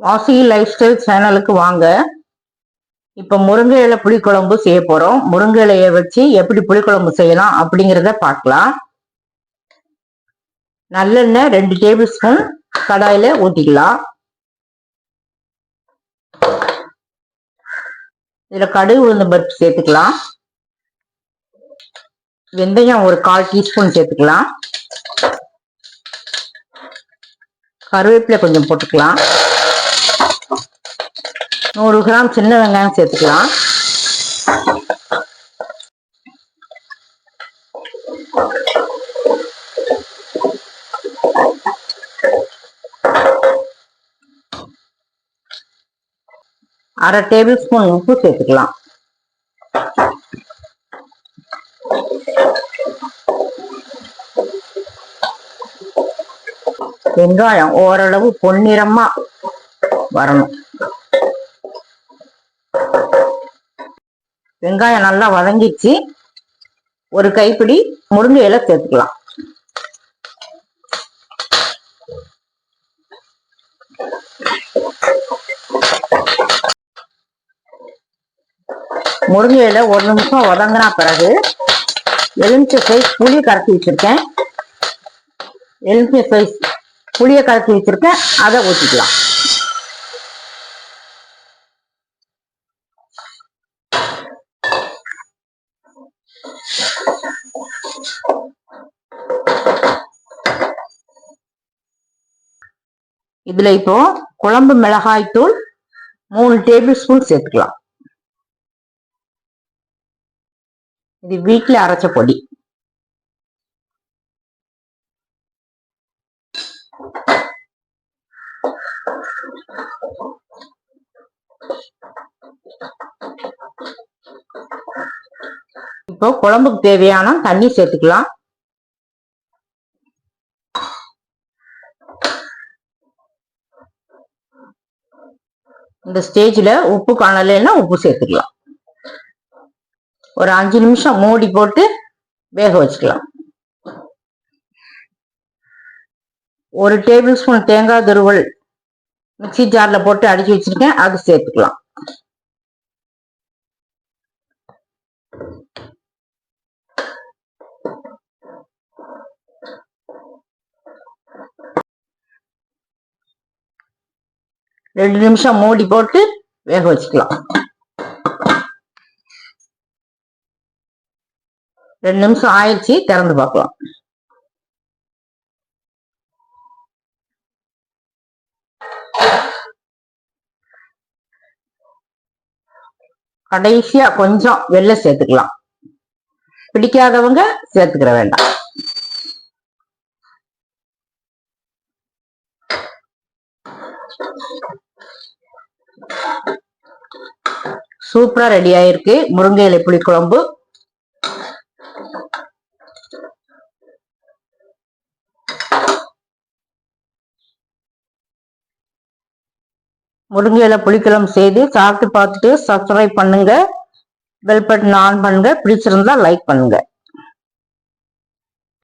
வாசி life style சேனலுக்கு வாங்க. இப்ப முருங்கை இலை புளிக்குழம்பு செய்ய போறோம். முருங்கை இலையை வச்சு எப்படி புளிக்குழம்பு செய்யலாம் அப்படிங்கிறத பார்க்கலாம். நல்லெண்ணெய் 2 டேபிள் ஸ்பூன் கடாயில ஊற்றிக்கலாம். இதுல கடுகு உளுந்தம் பருப்பு சேர்த்துக்கலாம். வெந்தயம் ஒரு 1/4 டீஸ்பூன் சேர்த்துக்கலாம். கருவேப்பிலை கொஞ்சம் போட்டுக்கலாம். 100 கிராம் சின்ன வெங்காயம் சேர்த்துக்கலாம். அரை டேபிள் ஸ்பூன் உப்பு சேர்த்துக்கலாம். வெங்காயம் ஓரளவு பொன்னிறமா வரணும். வெங்காயம் நல்லா வதங்கிச்சு. ஒரு கைப்பிடி முருங்கை இலை சேர்த்துக்கலாம். முருங்கை இலை 1 நிமிஷம் வதங்கினா பிறகு எலுமிச்சை சைஸ் புளி கரைச்சி வச்சிருக்கேன். எலுமிச்சை சைஸ் புளியை கரைச்சி வச்சிருக்கேன், அதை ஊற்றிக்கலாம். இதுல இப்போ குழம்பு மிளகாய் தூள் 3 டேபிள் ஸ்பூன் சேர்த்துக்கலாம். இது வீட்டில் அரைச்ச பொடி. இப்போ குழம்புக்கு தேவையான தண்ணி சேர்த்துக்கலாம். இந்த ஸ்டேஜ்ல உப்பு காணலைன்னா உப்பு சேர்த்துக்கலாம். ஒரு 5 நிமிஷம் மூடி போட்டு வேக வச்சுக்கலாம். 1 டேபிள் ஸ்பூன் தேங்காய் துருவல் மிக்சி ஜார்ல போட்டு அடிச்சு வச்சிருக்கேன், அது சேர்த்துக்கலாம். ரெண்டு நிமிஷம் மூடி போட்டு வேக வச்சுக்கலாம். 2 நிமிஷம் ஆயிடுச்சு, திறந்து பார்க்கலாம். கடைசியா கொஞ்சம் வெல்லம் சேர்த்துக்கலாம். பிடிக்காதவங்க சேர்த்துக்கிற வேண்டாம். சூப்பரா ரெடி ஆயிருக்கு முருங்கை இலை புளிக்குழம்பு. முருங்கை இலை புளிக்குழம்பு செய்து சாப்பிட்டு பார்த்துட்டு சப்ஸ்கிரைப் பண்ணுங்க, பெல் பட்டன் ஆன் பண்ணுங்க, பிடிச்சிருந்தா லைக் பண்ணுங்க.